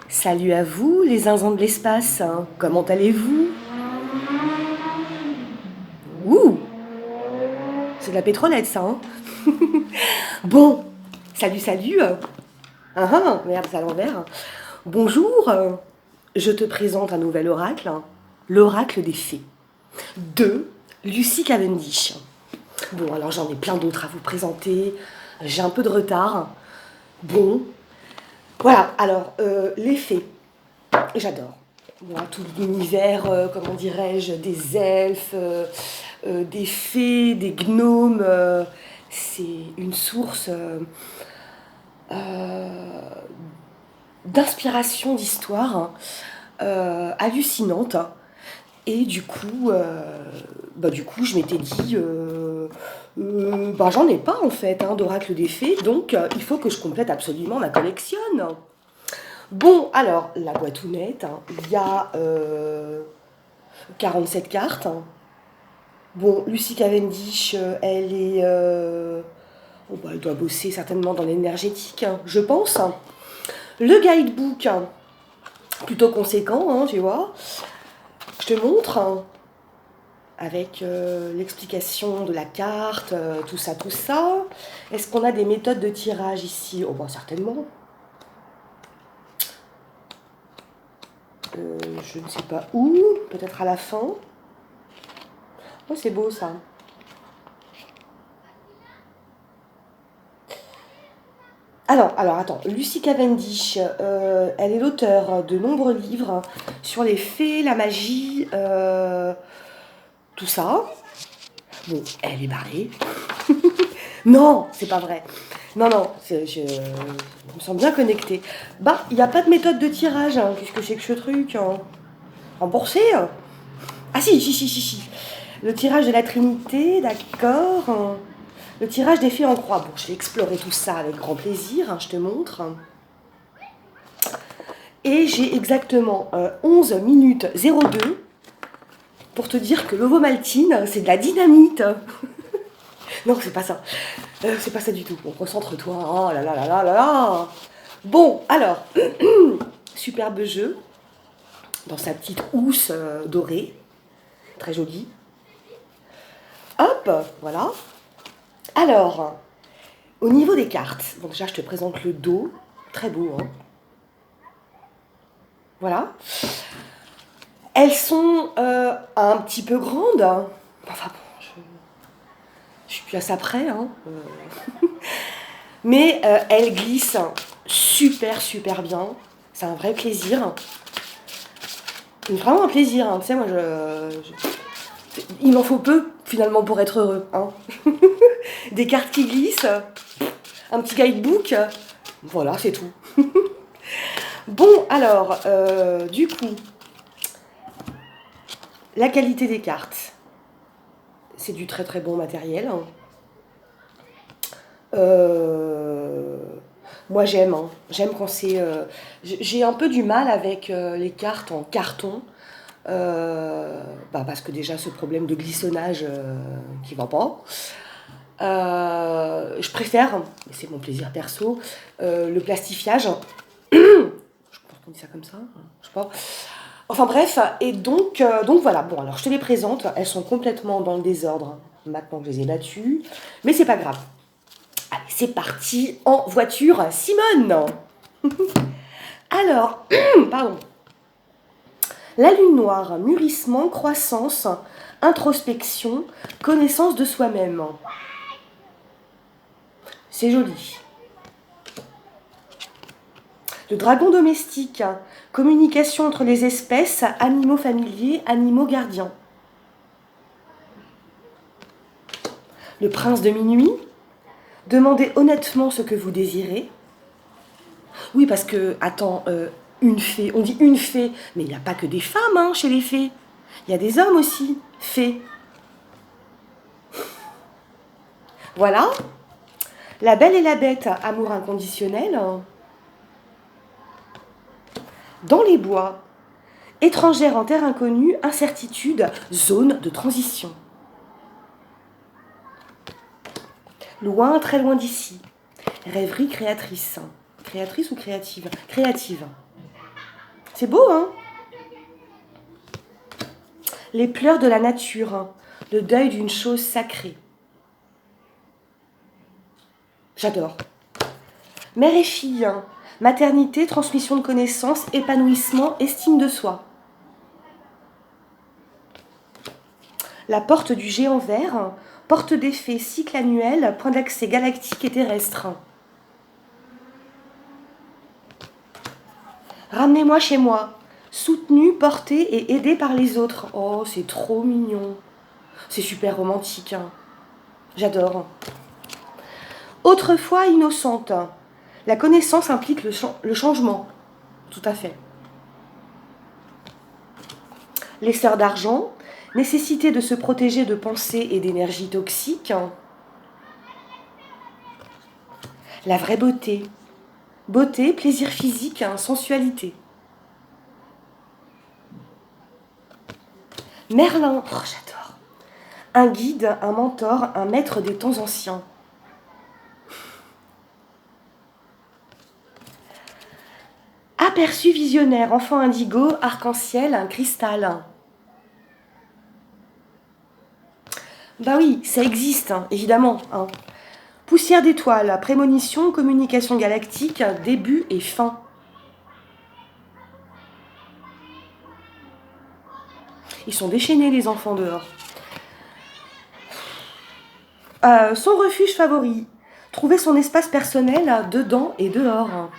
Salut à vous, les zinzins de l'espace, hein. Comment allez-vous? Ouh, c'est de la pétrolette, ça, hein. Bon, salut, salut. Merde, c'est à l'envers. Bonjour, je te présente un nouvel oracle, hein, l'oracle des fées, de Lucy Cavendish. Bon, alors j'en ai plein d'autres à vous présenter, j'ai un peu de retard. Bon, voilà, alors, les fées, j'adore. Moi, tout l'univers, comment dirais-je, des elfes, des fées, des gnomes, c'est une source d'inspiration, d'histoire, hein, hallucinante. Et du coup, je m'étais dit, j'en ai pas en fait, hein, d'oracle des fées, donc il faut que je complète absolument ma collection. Bon, alors, la boîtounette, hein, il y a 47 cartes. Bon, Lucy Cavendish, elle est. Elle doit bosser certainement dans l'énergétique, hein, je pense. Le guidebook, hein, plutôt conséquent, hein, tu vois. Je te montre, hein, avec l'explication de la carte, tout ça, tout ça. Est-ce qu'on a des méthodes de tirage ici? Oh, bon, certainement. Je ne sais pas où, peut-être à la fin. Oh, c'est beau ça. Alors attends, Lucy Cavendish, elle est l'auteure de nombreux livres sur les fées, la magie, tout ça. Bon, elle est barrée. Non, c'est pas vrai. Non, non, je me sens bien connectée. Bah, il n'y a pas de méthode de tirage, hein. Qu'est-ce que c'est que ce truc, hein? Remboursé, hein. Ah si, si, si, si, si. Le tirage de la Trinité, d'accord. Le tirage des fées en croix. Bon, je vais explorer tout ça avec grand plaisir, hein, je te montre. Et j'ai exactement 11 minutes 02 pour te dire que l'ovomaltine, c'est de la dynamite. Non, c'est pas ça. C'est pas ça du tout. Bon, concentre-toi. Oh là là là là là là. Bon, alors, superbe jeu, dans sa petite housse dorée, très jolie. Hop, voilà. Alors, au niveau des cartes, donc déjà je te présente le dos, très beau, hein. Voilà. Elles sont un petit peu grandes, hein. Enfin bon, je suis plus à ça près, hein. Mais elles glissent super super bien. C'est un vrai plaisir. Vraiment un plaisir, hein. Tu sais, moi il m'en faut peu finalement pour être heureux, hein. Des cartes qui glissent, un petit guidebook, voilà, c'est tout. Bon, alors, du coup, la qualité des cartes, c'est du très très bon matériel, hein. Euh, Moi j'aime, hein. J'aime quand c'est. J'ai un peu du mal avec les cartes en carton, parce que déjà ce problème de glissonnage qui va pas. Je préfère, mais c'est mon plaisir perso, le plastifiage. Je pense qu'on dit ça comme ça, je sais pas. Enfin bref, et donc voilà. Bon, alors je te les présente. Elles sont complètement dans le désordre maintenant que je les ai battues, mais c'est pas grave. Allez, c'est parti en voiture, Simone. Alors, pardon. La lune noire, mûrissement, croissance, introspection, connaissance de soi-même. C'est joli. Le dragon domestique, communication entre les espèces, animaux familiers, animaux gardiens. Le prince de minuit, demandez honnêtement ce que vous désirez. Oui, parce que, attends, une fée, on dit une fée, mais il n'y a pas que des femmes, hein, chez les fées. Il y a des hommes aussi, fées. Voilà. La belle et la bête, amour inconditionnel. Dans les bois, étrangère en terre inconnue, incertitude, zone de transition. Loin, très loin d'ici. Rêverie créatrice. Créatrice ou créative? Créative. C'est beau, hein? Les pleurs de la nature, hein, le deuil d'une chose sacrée. J'adore. Mère et fille, hein, maternité, transmission de connaissances, épanouissement, estime de soi. La porte du géant vert, porte d'effet, cycle annuel, point d'accès galactique et terrestre. Ramenez-moi chez moi, soutenu, porté et aidé par les autres. Oh, c'est trop mignon. C'est super romantique. Hein. J'adore. Autrefois innocente. La connaissance implique le changement. Tout à fait. Les sœurs d'argent, nécessité de se protéger de pensées et d'énergie toxiques. La vraie beauté. Beauté, plaisir physique, sensualité. Merlin, oh, j'adore. Un guide, un mentor, un maître des temps anciens. Aperçu visionnaire, enfant indigo, arc-en-ciel, un cristal. Bah oui, ça existe, hein, évidemment. Hein. Poussière d'étoiles, prémonition, communication galactique, début et fin. Ils sont déchaînés, les enfants, dehors. Son refuge favori. Trouver son espace personnel dedans et dehors.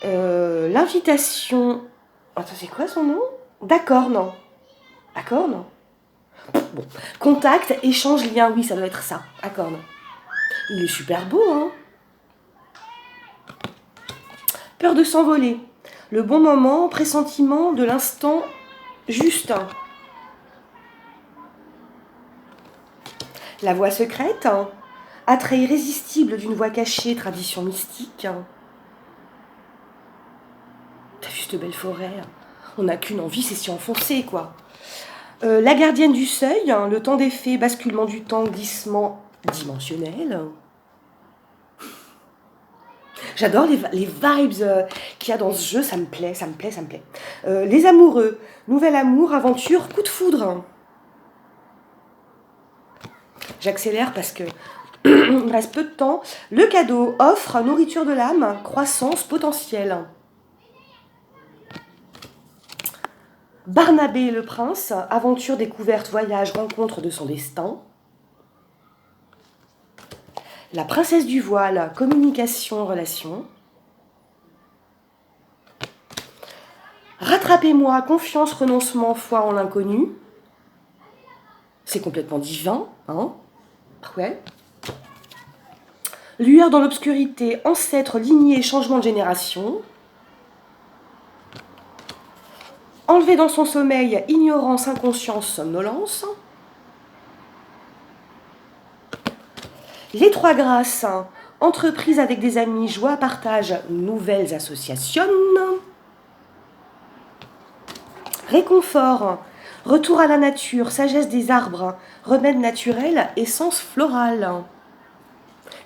L'invitation... Attends, c'est quoi son nom? D'accord, non. D'accord, non. Bon. Contact, échange, lien, oui, ça doit être ça. D'accord, non. Il est super beau, hein. Peur de s'envoler. Le bon moment, pressentiment de l'instant juste. La voix secrète. Attrait irrésistible d'une voix cachée, tradition mystique. T'as vu cette belle forêt? On n'a qu'une envie, c'est s'y enfoncer, quoi. La gardienne du seuil, le temps des fées, basculement du temps, glissement dimensionnel. J'adore les vibes qu'il y a dans ce jeu, ça me plaît, ça me plaît, ça me plaît. Les amoureux, nouvel amour, aventure, coup de foudre. J'accélère parce que il me reste peu de temps. Le cadeau, offre, nourriture de l'âme, croissance, potentiel. Barnabé le prince, aventure, découverte, voyage, rencontre de son destin. La princesse du voile, communication, relation. Rattrapez-moi, confiance, renoncement, foi en l'inconnu. C'est complètement divin, hein? Ouais. Lueur dans l'obscurité, ancêtre, lignée, changement de génération. Enlevé dans son sommeil, ignorance, inconscience, somnolence. Les trois grâces, entreprise avec des amis, joie, partage, nouvelles associations. Réconfort, retour à la nature, sagesse des arbres, remède naturel, essence florale.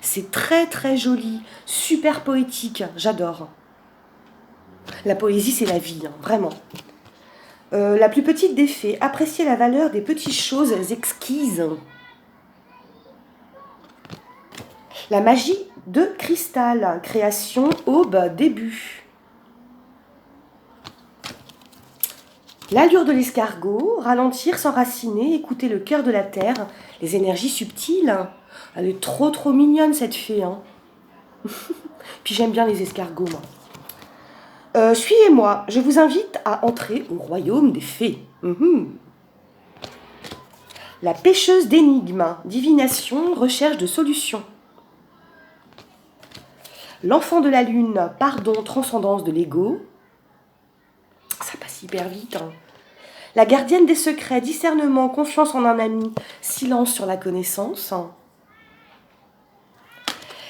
C'est très très joli, super poétique, j'adore. La poésie, c'est la vie, hein, vraiment. La plus petite des fées, apprécier la valeur des petites choses exquises. La magie de cristal, création, aube, début. L'allure de l'escargot, ralentir, s'enraciner, écouter le cœur de la terre, les énergies subtiles. Elle est trop trop mignonne cette fée. Hein. Puis j'aime bien les escargots, moi. Suivez-moi, je vous invite à entrer au royaume des fées. La pêcheuse d'énigmes, divination, recherche de solutions. L'enfant de la lune, pardon, transcendance de l'ego. Ça passe hyper vite. Hein. La gardienne des secrets, discernement, confiance en un ami, silence sur la connaissance.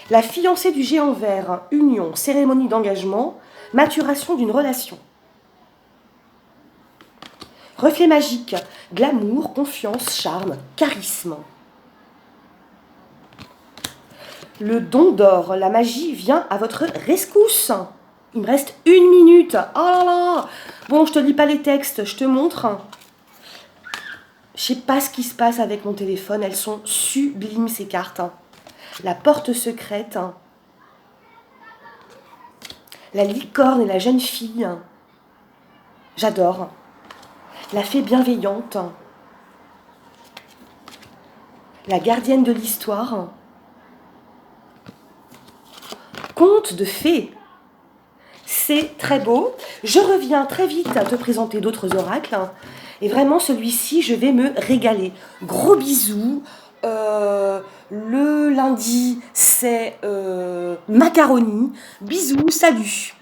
La fiancée du géant vert, union, cérémonie d'engagement, maturation d'une relation. Reflet magique, glamour, confiance, charme, charisme. Le don d'or, la magie vient à votre rescousse. Il me reste 1 minute. Oh là là. Bon, je te lis pas les textes, je te montre. Je sais pas ce qui se passe avec mon téléphone. Elles sont sublimes, ces cartes. La porte secrète. La licorne et la jeune fille. J'adore. La fée bienveillante. La gardienne de l'histoire. Conte de fées. C'est très beau. Je reviens très vite à te présenter d'autres oracles. Et vraiment, celui-ci, je vais me régaler. Gros bisous. Le lundi, c'est macaroni. Bisous, salut.